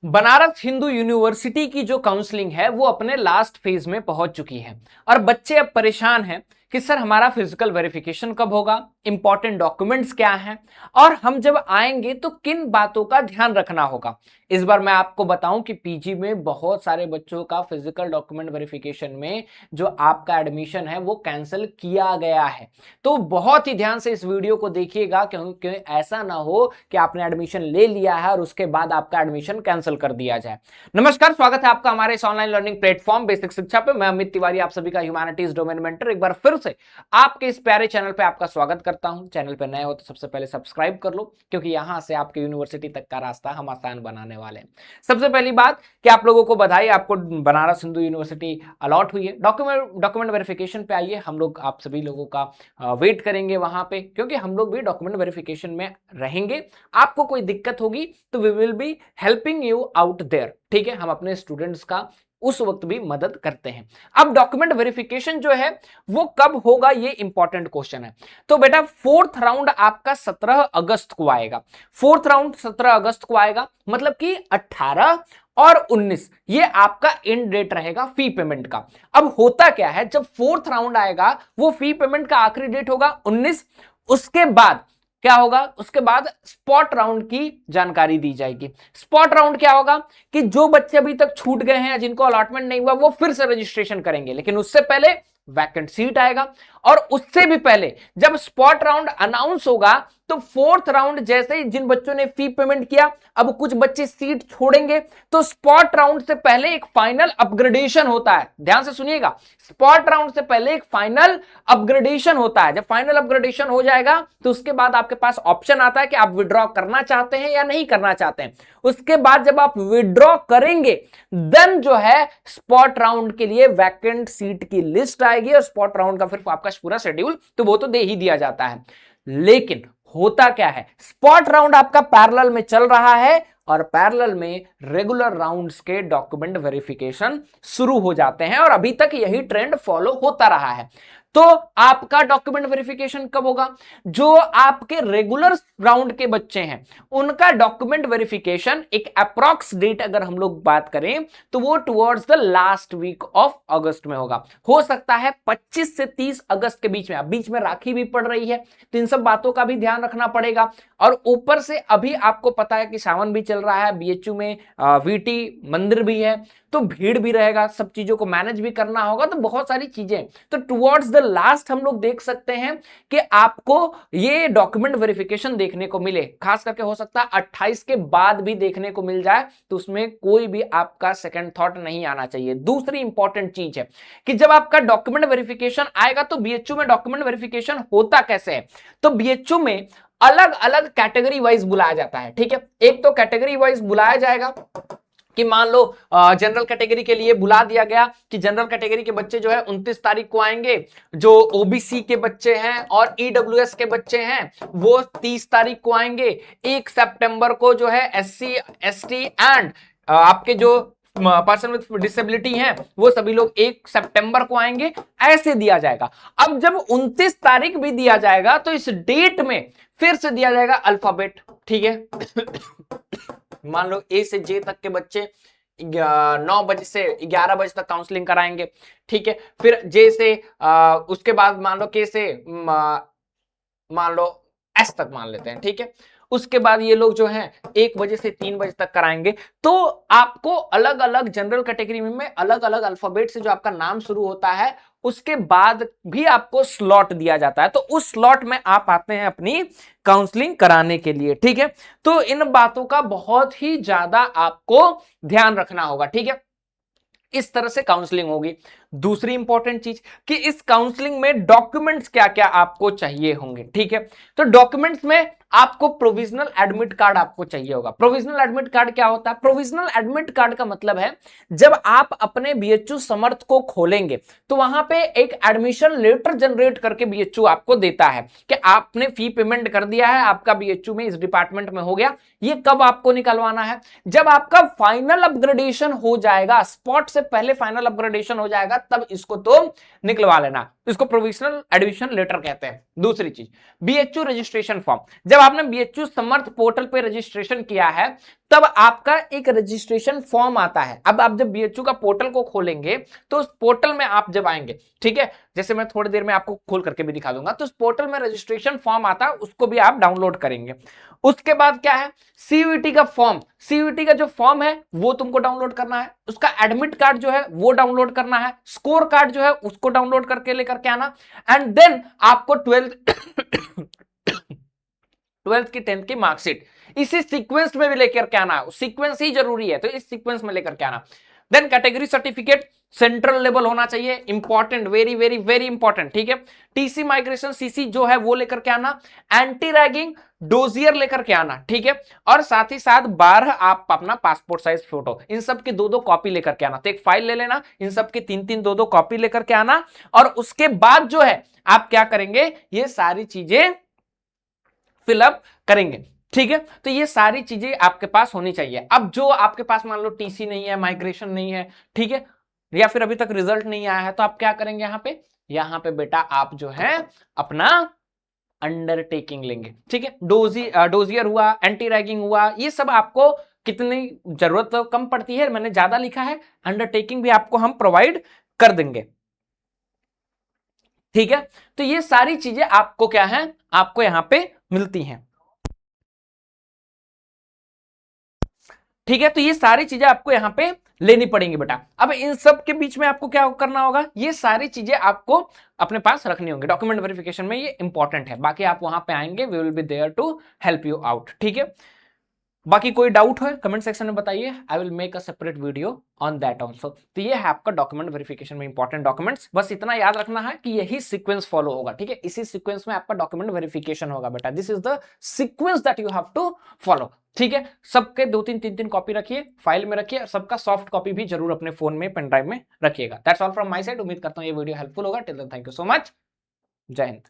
Banaras Hindu university की जो counselling है वो अपने लास्ट फेज में पहुंच चुकी है और बच्चे अब परेशान हैं कि सर हमारा फिजिकल वेरिफिकेशन कब होगा, इंपॉर्टेंट डॉक्यूमेंट्स क्या हैं और हम जब आएंगे तो किन बातों का ध्यान रखना होगा। इस बार मैं आपको बताऊं कि पीजी में बहुत सारे बच्चों का फिजिकल डॉक्यूमेंट वेरिफिकेशन में जो आपका एडमिशन है वो कैंसिल किया गया है। तो बहुत ही ध्यान से इस वीडियो को देखिएगा क्योंकि ऐसा ना हो कि आपने एडमिशन ले लिया है और उसके बाद आपका एडमिशन कैंसिल कर दिया जाए। नमस्कार, स्वागत है आपका हमारे इस ऑनलाइन लर्निंग प्लेटफॉर्म बेसिक शिक्षा पे। मैं अमित तिवारी आप सभी का ह्यूमैनिटीज डोमेन मेंटर एक बार फिर से आपके इस प्यारे चैनल पे आपका स्वागत करता हूं। चैनल पे नए हो तो सबसे पहले सब्सक्राइब कर लो क्योंकि यहां से आपके यूनिवर्सिटी तक का रास्ता हम आसान बनाने वाले हैं। सबसे पहली बात कि आप लोगों को बधाई, आपको बनारस हिंदू यूनिवर्सिटी अलॉट हुई है। डॉक्यूमेंट वेरिफिकेशन पे आइए, हम लोग आप सभी लोगों का वेट करेंगे वहां पे क्योंकि हम लोग भी डॉक्यूमेंट वेरिफिकेशन में रहेंगे। आपको कोई दिक्कत होगी तो we will be helping you out there. ठीक है, हम अपने स्टूडेंट्स का उस वक्त भी मदद करते हैं। अब डॉक्यूमेंट वेरिफिकेशन जो है वो कब होगा, ये इंपॉर्टेंट क्वेश्चन है। तो बेटा फोर्थ राउंड आपका 17 अगस्त को आएगा। फोर्थ राउंड 17 अगस्त को आएगा, मतलब कि 18 और 19 ये आपका एंड डेट रहेगा फी पेमेंट का। अब होता क्या है, जब फोर्थ राउंड आएगा वो फी पेमेंट का आखिरी डेट होगा 19। उसके बाद क्या होगा, उसके बाद स्पॉट राउंड की जानकारी दी जाएगी। स्पॉट राउंड क्या होगा कि जो बच्चे अभी तक छूट गए हैं, जिनको अलॉटमेंट नहीं हुआ, वो फिर से रजिस्ट्रेशन करेंगे, लेकिन उससे पहले वैकेंट सीट आएगा। और उससे भी पहले जब स्पॉट राउंड अनाउंस होगा तो फोर्थ राउंड जैसे ही जिन बच्चों ने फी पेमेंट किया, अब कुछ बच्चे सीट छोड़ेंगे, तो स्पॉट राउंड से पहले एक फाइनल अपग्रेडेशन होता है। ध्यान से सुनिएगा, स्पॉट राउंड से पहले एक फाइनल अपग्रेडेशन होता है। जब फाइनल अपग्रेडेशन हो जाएगा तो उसके बाद आपके पास ऑप्शन आता है कि आप विड्रॉ करना चाहते हैं या नहीं करना चाहते हैं। उसके बाद जब आप विड्रॉ करेंगे देन जो है स्पॉट राउंड के लिए वैकेंट सीट की लिस्ट आएगी और स्पॉट राउंड का फिर आपका पूरा शेड्यूल तो वो तो दे ही दिया जाता है। लेकिन होता क्या है, स्पॉट राउंड आपका पैरेलल में चल रहा है और पैरेलल में रेगुलर राउंड्स के डॉक्यूमेंट वेरिफिकेशन शुरू हो जाते हैं और अभी तक यही ट्रेंड फॉलो होता रहा है। तो आपका डॉक्यूमेंट वेरिफिकेशन कब होगा, जो आपके रेगुलर राउंड के बच्चे हैं उनका डॉक्यूमेंट वेरिफिकेशन एक अप्रॉक्स डेट अगर हम लोग बात करें तो वो towards the last week of August में होगा। हो सकता है 25 से 30 अगस्त के बीच में। अब बीच में राखी भी पड़ रही है तो इन सब बातों का भी ध्यान रखना पड़ेगा। और ऊपर से अभी आपको पता है कि सावन भी चल रहा है, बीएचयू में वीटी मंदिर भी है, तो भीड़ भी रहेगा, सब चीजों को मैनेज भी करना होगा, तो बहुत सारी चीजें। तो टुवर्ड्स द लास्ट हम लोग देख सकते हैं कि आपको ये डॉक्यूमेंट वेरिफिकेशन देखने को मिले। खास करके हो सकता है 28 के बाद भी देखने को मिल जाए, तो उसमें कोई भी आपका सेकंड थॉट नहीं आना चाहिए। दूसरी इंपॉर्टेंट चीज है कि जब आपका डॉक्यूमेंट वेरिफिकेशन आएगा तो बीएचयू में डॉक्यूमेंट वेरिफिकेशन होता कैसे है, तो बीएचयू में अलग अलग कैटेगरी वाइज बुलाया जाता है। ठीक है, एक तो कैटेगरी वाइज बुलाया जाएगा कि मान लो जनरल कैटेगरी के लिए बुला दिया गया कि जनरल कैटेगरी के बच्चे जो है 29 तारीख को आएंगे, जो ओबीसी के बच्चे हैं और ईडब्ल्यूएस के बच्चे हैं वो 30 तारीख को आएंगे। 1 सितंबर को जो है एससी एसटी एंड आपके जो पर्सन विद डिसेबिलिटी हैं वो सभी लोग 1 सितंबर को आएंगे, ऐसे दिया जाएगा। अब जब 29 तारीख भी दिया जाएगा तो इस डेट में फिर से दिया जाएगा अल्फाबेट। ठीक है मान लो ए से जे तक के बच्चे 9 बजे से 11 बजे तक काउंसलिंग कराएंगे। ठीक है, फिर जे से उसके बाद मान लो के से मान लो एस तक मान लेते हैं। ठीक है, उसके बाद ये लोग जो हैं 1 बजे से 3 बजे तक कराएंगे। तो आपको अलग अलग जनरल कैटेगरी में अलग अलग अल्फाबेट से जो आपका नाम शुरू होता है उसके बाद भी आपको स्लॉट दिया जाता है, तो उस स्लॉट में आप आते हैं अपनी काउंसलिंग कराने के लिए। ठीक है, तो इन बातों का बहुत ही ज्यादा आपको ध्यान रखना होगा। ठीक है, इस तरह से काउंसलिंग होगी। दूसरी इंपॉर्टेंट चीज कि इस काउंसलिंग में डॉक्यूमेंट्स क्या क्या आपको चाहिए होंगे। ठीक है, तो डॉक्यूमेंट्स में आपको प्रोविजनल एडमिट कार्ड आपको चाहिए होगा। प्रोविजनल एडमिट कार्ड क्या होता है, प्रोविजनल एडमिट कार्ड का मतलब है जब आप अपने बीएचयू समर्थ को खोलेंगे तो वहां पे एक एडमिशन लेटर जनरेट करके बीएचयू आपको देता है कि आपने फी पेमेंट कर दिया है, आपका बीएचयू में इस डिपार्टमेंट में हो गया। ये कब आपको निकलवाना है, जब आपका फाइनल अपग्रेडेशन हो जाएगा, स्पॉट से पहले फाइनल अपग्रेडेशन हो जाएगा तब इसको तो निकलवा लेना। इसको प्रोविजनल एडमिशन लेटर कहते हैं। दूसरी चीज बीएचयू रजिस्ट्रेशन फॉर्म, जब आपने बीएचयू समर्थ पोर्टल पे रजिस्ट्रेशन किया है तब आपका एक रजिस्ट्रेशन फॉर्म आता है। अब आप जब बीएचयू का पोर्टल को खोलेंगे तो उस पोर्टल में आप जब आएंगे, ठीक है, जैसे मैं थोड़ी देर में आपको खोल करके भी दिखा दूंगा, तो उस पोर्टल में रजिस्ट्रेशन फॉर्म आता है, उसको भी आप डाउनलोड करेंगे। उसके बाद क्या है, सीयूईटी का फॉर्म, सीयूईटी का जो फॉर्म है वो तुमको डाउनलोड करना है, उसका एडमिट कार्ड जो है वो डाउनलोड करना है, स्कोर कार्ड जो है उसको डाउनलोड करके लेकर के आना, एंड देन आपको 12th की 10th की मार्कशीट इसी सीक्वेंस में भी लेकर के आना है, सीक्वेंस ही जरूरी है, तो इस सीक्वेंस में लेकर के आना। Then category certificate central level होना चाहिए, important, very very very important, ठीक है। टीसी माइग्रेशन सीसी जो है वो लेकर के आना, एंटी रैगिंग डोजियर लेकर के आना, ठीक है, और साथ ही साथ 12 आप अपना पासपोर्ट साइज फोटो, इन सब की 2-2 कॉपी लेकर के आना। तो एक फाइल ले लेना, इन सब की 3-3 2-2 कॉपी लेकर के आना, और उसके बाद जो है आप क्या करेंगे, ये सारी चीजें फिलअप करेंगे, ठीक है। तो ये सारी चीजें आपके पास होनी चाहिए। अब जो आपके पास मान लो टीसी नहीं है, माइग्रेशन नहीं है, ठीक है, या फिर अभी तक रिजल्ट नहीं आया है, तो आप क्या करेंगे, यहां पे बेटा आप जो है अपना अंडरटेकिंग लेंगे, ठीक है। डोजियर हुआ, एंटी रैगिंग हुआ, ये सब आपको कितनी जरूरत तो कम पड़ती है, मैंने ज्यादा लिखा है, अंडरटेकिंग भी आपको हम प्रोवाइड कर देंगे, ठीक है। तो ये सारी चीजें आपको क्या है, आपको यहां पे मिलती हैं, ठीक है। तो ये सारी चीजें आपको यहां पे लेनी पड़ेंगी बेटा। अब इन सब के बीच में आपको क्या करना होगा, ये सारी चीजें आपको अपने पास रखनी होंगी। डॉक्यूमेंट वेरिफिकेशन में ये इंपॉर्टेंट है, बाकी आप वहां पे आएंगे, we will be there to help you out, ठीक है। बाकी कोई डाउट है कमेंट सेक्शन में बताइए, I will make a separate video on that also. तो ये है आपका डॉक्यूमेंट वेरिफिकेशन में इंपॉर्टेंट डॉक्यूमेंट्स, बस इतना याद रखना है कि यही सीक्वेंस फॉलो होगा, ठीक है। इसी सीक्वेंस में आपका डॉक्यूमेंट वेरिफिकेशन होगा बेटा, this is the sequence that you have to follow, ठीक है। सबके 2-3 3-3 कॉपी रखिए, फाइल में रखिए, और सबका सॉफ्ट कॉपी भी जरूर अपने फोन में, पेन ड्राइव में रखिएगा। That's all from my side, उम्मीद करता हूं ये वीडियो हेल्पफुल होगा। Till then thank you so much, जय हिंद।